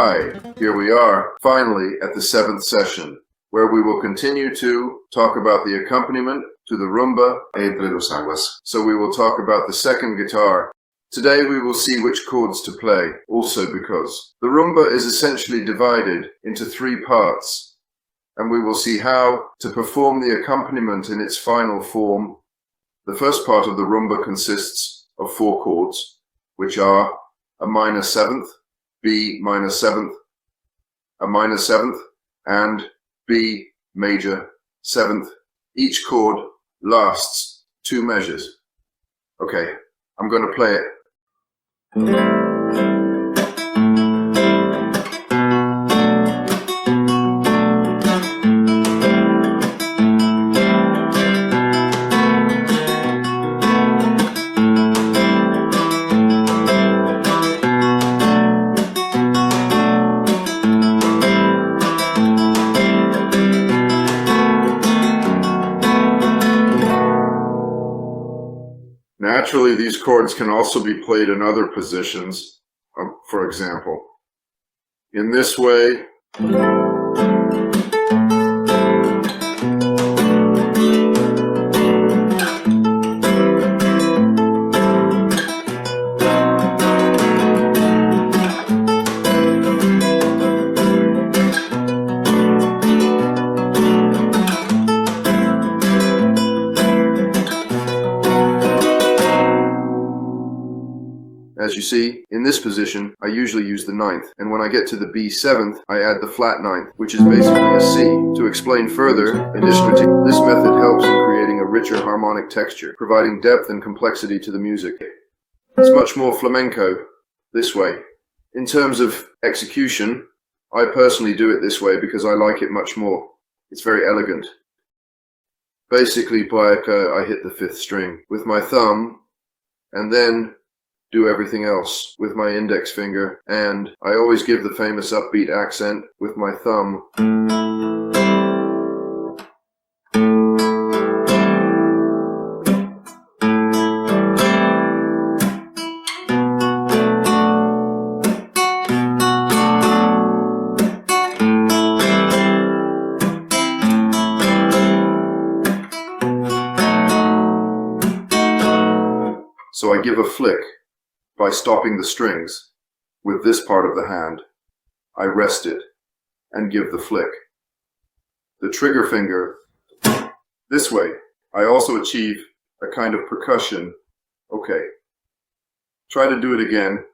Hi, here we are, finally at the 7th session, where we will continue to talk about the accompaniment to the rumba Entre Dos Aguas. So we will talk about the second guitar. Today we will see which chords to play, also because the rumba is essentially divided into 3 parts, and we will see how to perform the accompaniment in its final form. The first part of the rumba consists of 4 chords, which are a minor 7th, B minor 7th, a minor 7th, and B major 7th. Each chord lasts 2 measures. Okay, I'm going to play it. Naturally, these chords can also be played in other positions, for example, in this way, As you see, in this position, I usually use the 9th, and when I get to the B7th, I add the flat 9th, which is basically a C. To explain further, this method helps in creating a richer harmonic texture, providing depth and complexity to the music. It's much more flamenco this way. In terms of execution, I personally do it this way because I like it much more. It's very elegant. Basically, I hit the 5th string with my thumb, and then do everything else with my index finger, and I always give the famous upbeat accent with my thumb. So I give a flick by stopping the strings with this part of the hand. I rest it and give the flick. The trigger finger this way. I also achieve a kind of percussion. Okay, try to do it again.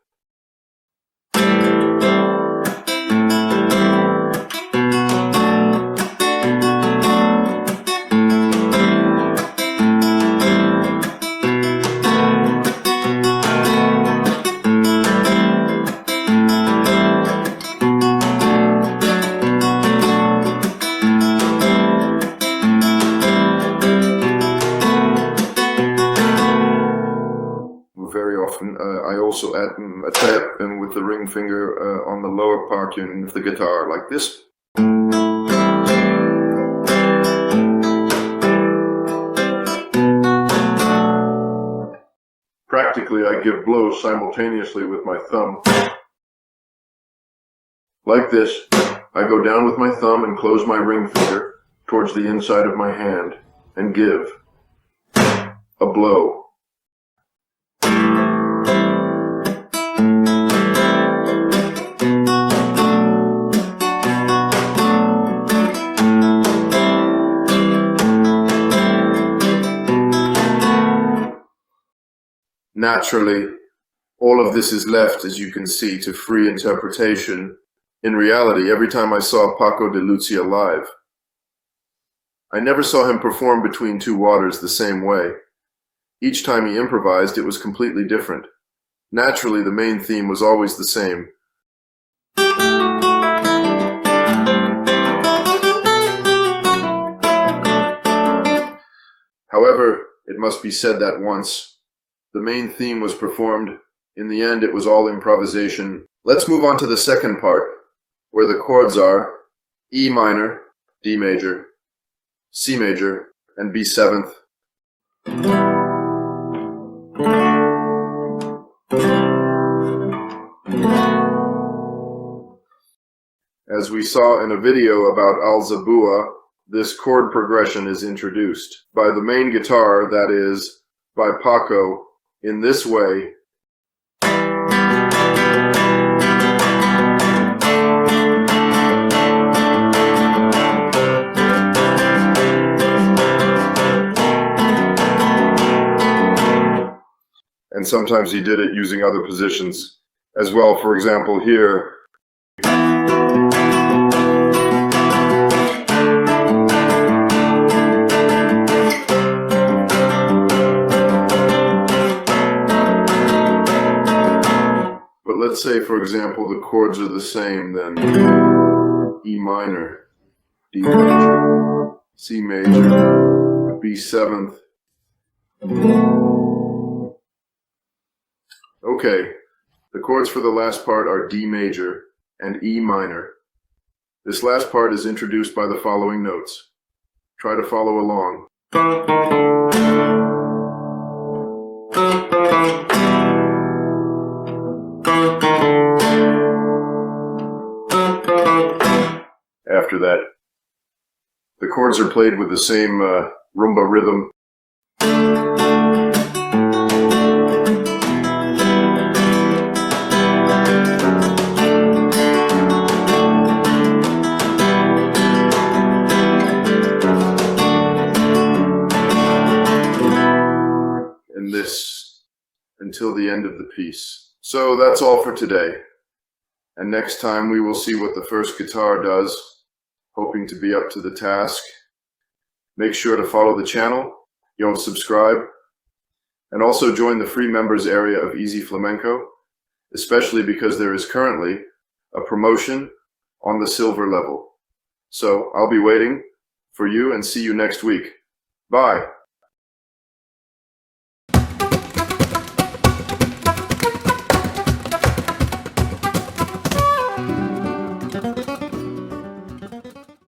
Very often, I also add a tap with the ring finger on the lower part tuning of the guitar, like this. Practically, I give blows simultaneously with my thumb. Like this, I go down with my thumb and close my ring finger towards the inside of my hand and give a blow. Naturally, all of this is left, as you can see, to free interpretation. In reality, every time I saw Paco de Lucia live, I never saw him perform Between Two Waters the same way. Each time he improvised, it was completely different. Naturally, the main theme was always the same. However, it must be said that once the main theme was performed, in the end it was all improvisation. Let's move on to the second part, where the chords are E minor, D major, C major, and B7th. As we saw in a video about Al-Zabua, this chord progression is introduced by the main guitar, that is, by Paco, in this way. And sometimes he did it using other positions as well. For example, here. But let's say, for example, the chords are the same, then E minor, D major, C major, B seventh. Okay, the chords for the last part are D major and E minor. This last part is introduced by the following notes. Try to follow along. After that, the chords are played with the same rumba rhythm. And this until the end of the piece. So that's all for today. And next time we will see what the first guitar does, hoping to be up to the task. Make sure to follow the channel, subscribe, and also join the free members area of Easy Flamenco, especially because there is currently a promotion on the silver level. So I'll be waiting for you and see you next week. Bye.